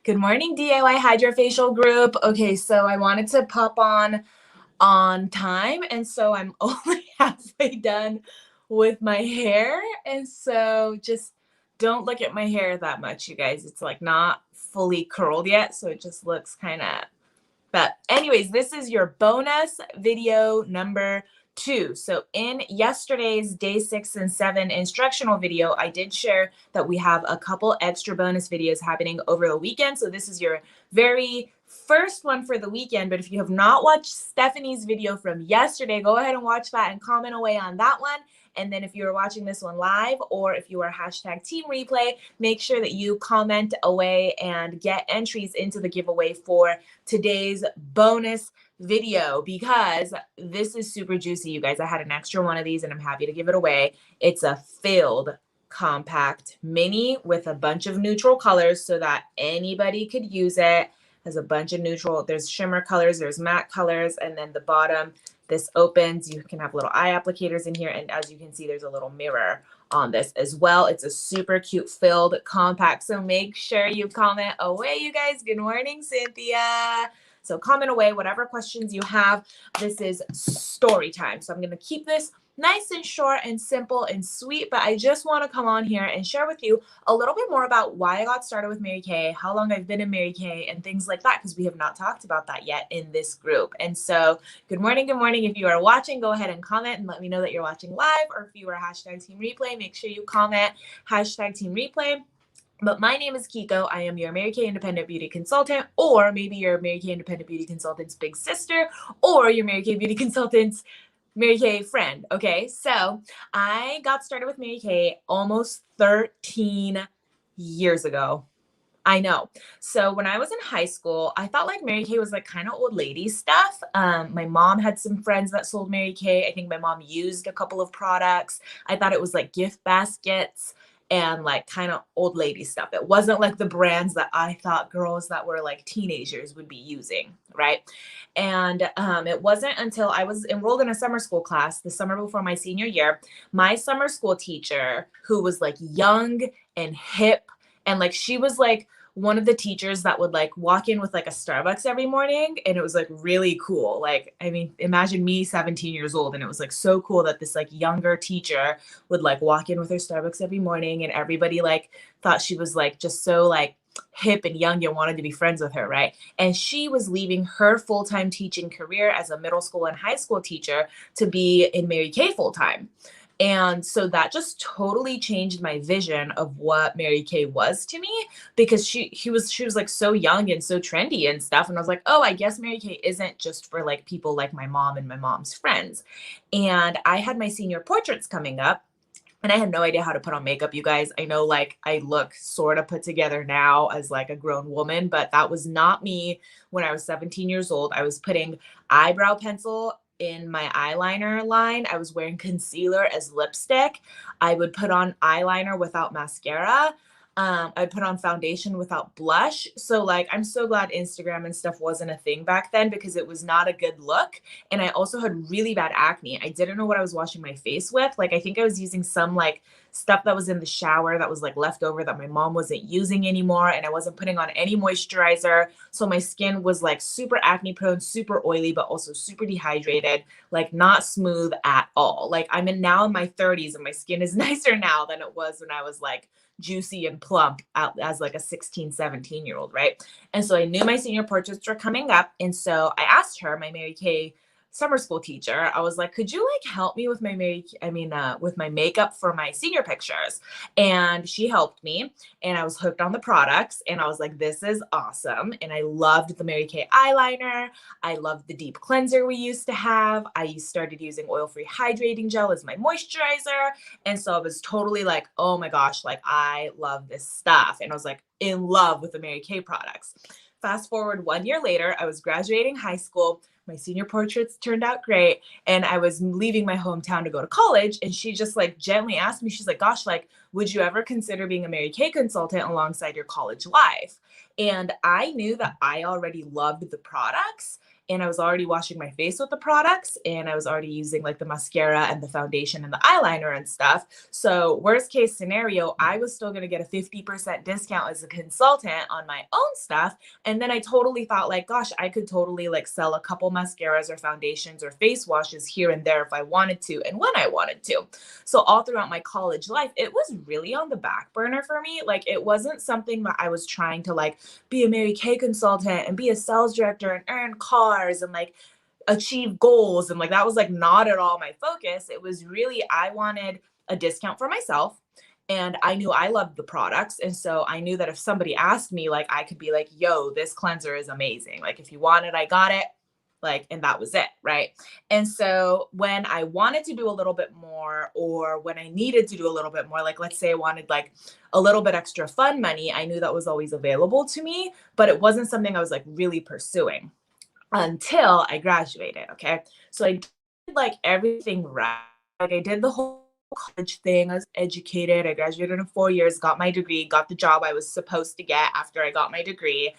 Good morning, DIY Hydrofacial group. Okay, so I wanted to pop on time, and so I'm only halfway done with my hair. And so just don't look at my hair that much, you guys. It's like not fully curled yet, so it just looks kind of. But anyways, this is your bonus video number 2. So in yesterday's day 6 and 7 instructional video, I did share that we have a couple extra bonus videos happening over the weekend. So this is your very first one for the weekend. But if you have not watched Stephanie's video from yesterday, go ahead and watch that and comment away on that one. And then if you are watching this one live, or if you are hashtag team replay, make sure that you comment away and get entries into the giveaway for today's bonus video, because this is super juicy, you guys. I had an extra one of these and I'm happy to give it away. It's a filled compact mini with a bunch of neutral colors so that anybody could use it. Has a bunch of neutral, there's shimmer colors, there's matte colors, and then the bottom, this opens, you can have little eye applicators in here, and as you can see, there's a little mirror on this as well. It's a super cute filled compact, so make sure you comment away, you guys. Good morning, Cynthia. So comment away whatever questions you have. This is story time, so I'm going to keep this nice and short and simple and sweet, but I just want to come on here and share with you a little bit more about why I got started with Mary Kay, how long I've been in Mary Kay, and things like that, because we have not talked about that yet in this group. And so good morning, good morning. If you are watching, go ahead and comment and let me know that you're watching live, or if you are hashtag team replay, make sure you comment hashtag team replay. But my name is Kiko. I am your Mary Kay Independent Beauty Consultant, or maybe your Mary Kay Independent Beauty Consultant's big sister, or your Mary Kay Beauty Consultant's Mary Kay friend. Okay, so I got started with Mary Kay almost 13 years ago. I know. So when I was in high school, I thought like Mary Kay was like kind of old lady stuff. My mom had some friends that sold Mary Kay. I think my mom used a couple of products. I thought it was like gift baskets and like kind of old lady stuff. It wasn't like the brands that I thought girls that were like teenagers would be using, right? And it wasn't until I was enrolled in a summer school class the summer before my senior year, my summer school teacher, who was like young and hip, and like she was like one of the teachers that would like walk in with like a Starbucks every morning, and it was like really cool. Like, I mean, imagine me 17 years old, and it was like so cool that this like younger teacher would like walk in with her Starbucks every morning, and everybody like thought she was like just so like hip and young and wanted to be friends with her, right? And she was leaving her full-time teaching career as a middle school and high school teacher to be in Mary Kay full-time. And so that just totally changed my vision of what Mary Kay was to me, because she was like so young and so trendy and stuff. And I was like, oh, I guess Mary Kay isn't just for like people like my mom and my mom's friends. And I had my senior portraits coming up, and I had no idea how to put on makeup, you guys. I know like I look sort of put together now as like a grown woman, but that was not me when I was 17 years old. I was putting eyebrow pencil in my eyeliner line. I was wearing concealer as lipstick. I would put on eyeliner without mascara. I'd put on foundation without blush. So like, I'm so glad Instagram and stuff wasn't a thing back then, because it was not a good look. And I also had really bad acne. I didn't know what I was washing my face with. Like, I think I was using some like stuff that was in the shower that was like left over that my mom wasn't using anymore. And I wasn't putting on any moisturizer. So my skin was like super acne prone, super oily, but also super dehydrated, like not smooth at all. Like now in my 30s, and my skin is nicer now than it was when I was like juicy and plump out as like a 16, 17-year-old, right? And so I knew my senior portraits were coming up. And so I asked her, my Mary Kay summer school teacher, I was like, could you like help me with my with my makeup for my senior pictures? And she helped me, and I was hooked on the products, and I was like, this is awesome. And I loved the Mary Kay eyeliner. I loved the deep cleanser we used to have. I started using oil-free hydrating gel as my moisturizer. And so I was totally like, oh my gosh, like I love this stuff. And I was like in love with the Mary Kay products. Fast forward 1 year later, I was graduating high school. My senior portraits turned out great, and I was leaving my hometown to go to college. And she just like gently asked me, she's like, gosh, like, would you ever consider being a Mary Kay consultant alongside your college life? And I knew that I already loved the products. and I was already washing my face with the products, and I was already using like the mascara and the foundation and the eyeliner and stuff. So, worst case scenario, I was still going to get a 50% discount as a consultant on my own stuff. And then I totally thought, like, gosh, I could totally like sell a couple mascaras or foundations or face washes here and there if I wanted to and when I wanted to. So, all throughout my college life, it was really on the back burner for me. Like, it wasn't something that I was trying to like be a Mary Kay consultant and be a sales director and earn cars and like achieve goals. And like, that was like not at all my focus. It was really, I wanted a discount for myself. And I knew I loved the products. And so I knew that if somebody asked me, like, I could be like, yo, this cleanser is amazing. Like, if you want it, I got it. Like, and that was it. Right. And so when I wanted to do a little bit more, or when I needed to do a little bit more, like, let's say I wanted like a little bit extra fun money, I knew that was always available to me, but it wasn't something I was like really pursuing until I graduated. Okay. So I did like everything right. Like, I did the whole college thing. I was educated. I graduated in 4 years, got my degree, got the job I was supposed to get after I got my degree.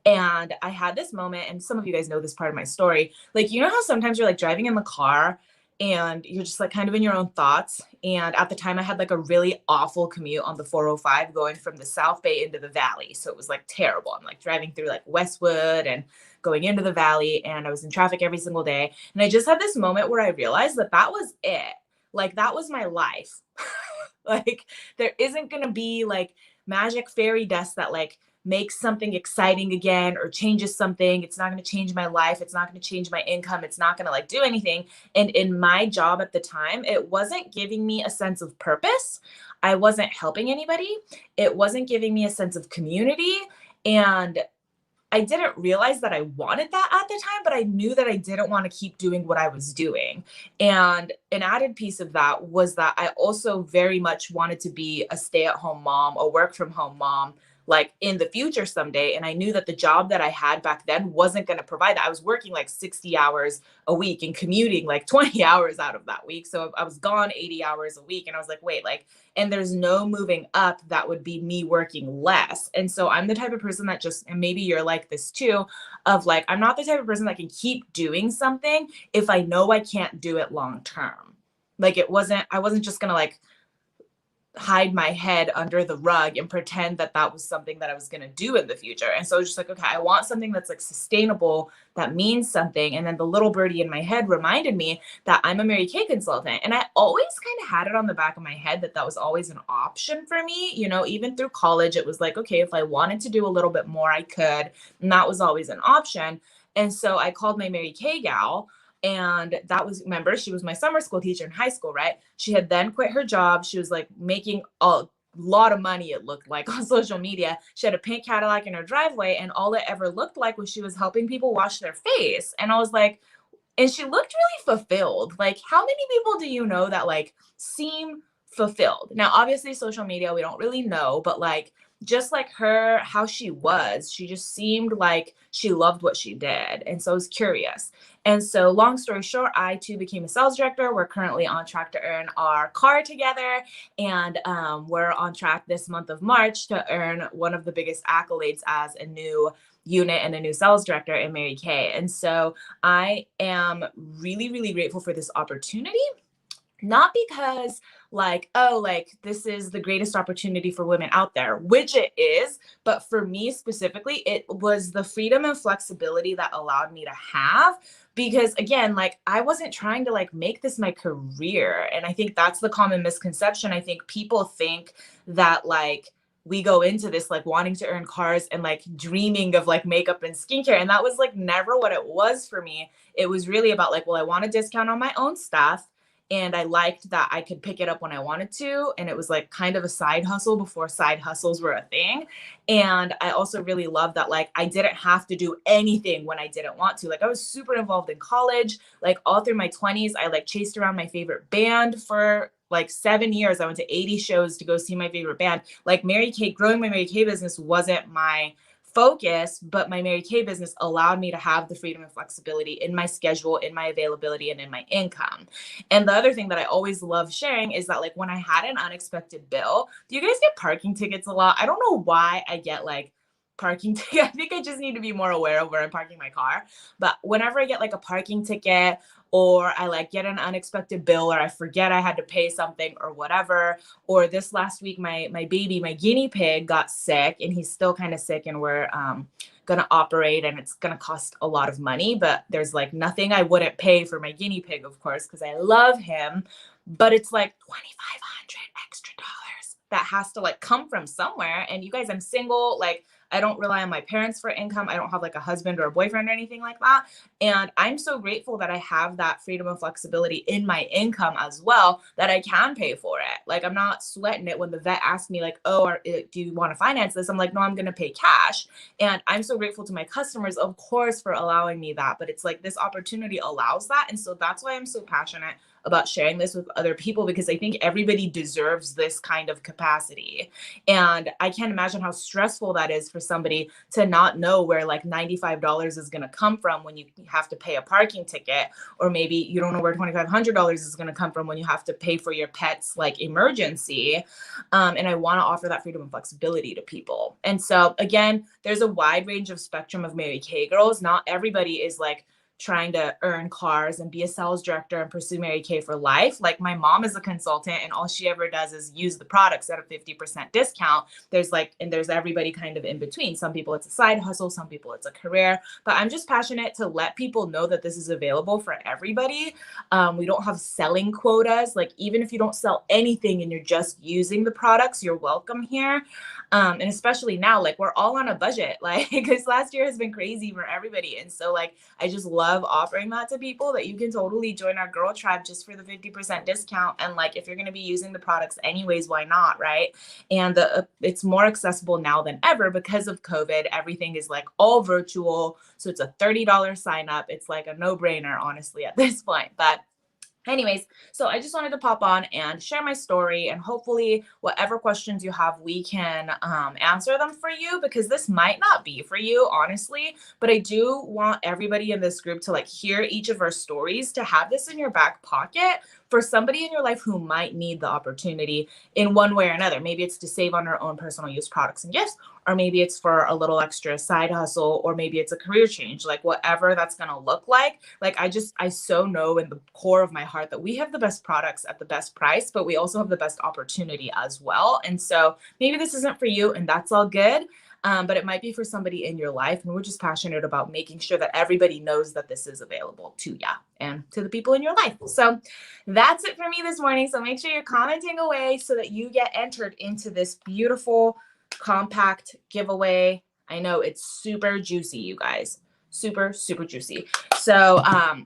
And I had this moment, and some of you guys know this part of my story. Like, you know how sometimes you're like driving in the car and you're just like kind of in your own thoughts. And at the time, I had like a really awful commute on the 405 going from the South Bay into the Valley. So it was like terrible. I'm like driving through like Westwood and going into the Valley, and I was in traffic every single day. And I just had this moment where I realized that that was it. Like, that was my life. Like, there isn't going to be like magic fairy dust that like makes something exciting again or changes something. It's not going to change my life. It's not going to change my income. It's not going to like do anything. And in my job at the time, it wasn't giving me a sense of purpose. I wasn't helping anybody. It wasn't giving me a sense of community. And I didn't realize that I wanted that at the time, but I knew that I didn't want to keep doing what I was doing. And an added piece of that was that I also very much wanted to be a stay-at-home mom, a work-from-home mom, like in the future someday. And I knew that the job that I had back then wasn't going to provide that. I was working like 60 hours a week and commuting like 20 hours out of that week. So I was gone 80 hours a week. And I was like, wait, like, and there's no moving up that would be me working less. And so I'm the type of person that just, and maybe you're like this too, of like, I'm not the type of person that can keep doing something if I know I can't do it long term. Like, I wasn't just going to like hide my head under the rug and pretend that that was something that I was going to do in the future. And so I was just like, okay, I want something that's like sustainable, that means something. And then the little birdie in my head reminded me that I'm a Mary Kay consultant. And I always kind of had it on the back of my head that that was always an option for me. You know, even through college, it was like, okay, if I wanted to do a little bit more, I could. And that was always an option. And so I called my Mary Kay gal. And that was, remember, she was my summer school teacher in high school, right? She had then quit her job. She was like making a lot of money, it looked like, on social media. She had a pink Cadillac in her driveway, and all it ever looked like was she was helping people wash their face. And I was like, and she looked really fulfilled. Like, how many people do you know that like seem fulfilled? Now, obviously, social media, we don't really know, but like, just like her, how she just seemed like she loved what she did. And so I was curious. And so, long story short, I too became a sales director. We're currently on track to earn our car together. And we're on track this month of March to earn one of the biggest accolades as a new unit and a new sales director in Mary Kay. And so I am really, really grateful for this opportunity. Not because like, oh, like this is the greatest opportunity for women out there, which it is, but for me specifically, it was the freedom and flexibility that allowed me to have. Because again, like, I wasn't trying to like make this my career. And I think that's the common misconception. I think people think that like we go into this like wanting to earn cars and like dreaming of like makeup and skincare. And that was like never what it was for me. It was really about like, well, I want a discount on my own stuff. And I liked that I could pick it up when I wanted to. And it was like kind of a side hustle before side hustles were a thing. And I also really loved that like I didn't have to do anything when I didn't want to. Like, I was super involved in college. Like, all through my 20s, I like chased around my favorite band for like 7 years. I went to 80 shows to go see my favorite band. Like, Mary Kay, growing my Mary Kay business wasn't my focus, but my Mary Kay business allowed me to have the freedom and flexibility in my schedule, in my availability, and in my income. And the other thing that I always love sharing is that like when I had an unexpected bill, do you guys get parking tickets a lot? I don't know why I get like parking ticket. I think I just need to be more aware of where I'm parking my car. But whenever I get like a parking ticket, or I like get an unexpected bill, or I forget I had to pay something or whatever, or this last week my baby, my guinea pig got sick, and he's still kind of sick, and we're gonna operate, and it's gonna cost a lot of money, but there's like nothing I wouldn't pay for my guinea pig, of course, because I love him. But it's like 2,500 extra dollars that has to like come from somewhere. And you guys, I'm single. Like, I don't rely on my parents for income. I don't have like a husband or a boyfriend or anything like that. And I'm so grateful that I have that freedom and flexibility in my income as well, that I can pay for it. Like, I'm not sweating it when the vet asks me like, oh, do you want to finance this? I'm like, no, I'm going to pay cash. And I'm so grateful to my customers, of course, for allowing me that. But it's like this opportunity allows that. And so that's why I'm so passionate about sharing this with other people, because I think everybody deserves this kind of capacity. And I can't imagine how stressful that is for somebody to not know where like $95 is going to come from when you have to pay a parking ticket, or maybe you don't know where $2,500 is going to come from when you have to pay for your pet's like emergency. And I want to offer that freedom and flexibility to people. And so again, there's a wide range of spectrum of Mary Kay girls. Not everybody is like trying to earn cars and be a sales director and pursue Mary Kay for life. Like, my mom is a consultant, and all she ever does is use the products at a 50% discount. There's everybody kind of in between. Some people it's a side hustle, some people it's a career, but I'm just passionate to let people know that this is available for everybody. We don't have selling quotas. Like, even if you don't sell anything and you're just using the products, you're welcome here. And especially now, like, we're all on a budget, like, because last year has been crazy for everybody. And so like, I just love offering that to people, that you can totally join our girl tribe just for the 50% discount. And like, if you're going to be using the products anyways, why not? Right. And it's more accessible now than ever because of COVID. Everything is like all virtual. So it's a $30 sign up. It's like a no brainer, honestly, at this point. But anyways, so I just wanted to pop on and share my story, and hopefully whatever questions you have, we can answer them for you, because this might not be for you, honestly, but I do want everybody in this group to like hear each of our stories, to have this in your back pocket for somebody in your life who might need the opportunity in one way or another. Maybe it's to save on their own personal use products and gifts, or maybe it's for a little extra side hustle, or maybe it's a career change, like whatever that's going to look like. Like, I so know in the core of my heart that we have the best products at the best price, but we also have the best opportunity as well. And so maybe this isn't for you, and that's all good. But it might be for somebody in your life. And we're just passionate about making sure that everybody knows that this is available to you and to the people in your life. So that's it for me this morning. So make sure you're commenting away so that you get entered into this beautiful compact giveaway. I know it's super juicy, you guys. Super, super juicy. So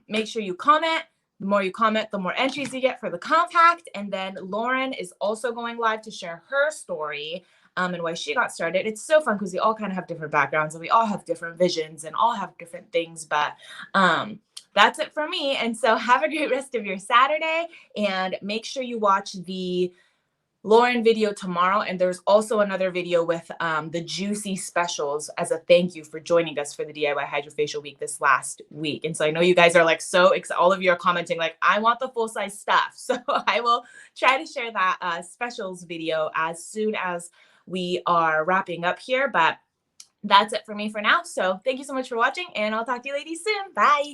make sure you comment. The more you comment, the more entries you get for the compact. And then Lauren is also going live to share her story and why she got started. It's so fun because we all kind of have different backgrounds, and we all have different visions, and all have different things. But that's it for me. And so have a great rest of your Saturday, and make sure you watch the Lauren video tomorrow. And there's also another video with the juicy specials as a thank you for joining us for the DIY Hydrofacial week this last week. And so I know you guys are like all of you are commenting like, I want the full size stuff. So I will try to share that specials video as soon as we are wrapping up here. But that's it for me for now. So thank you so much for watching, and I'll talk to you ladies soon. Bye.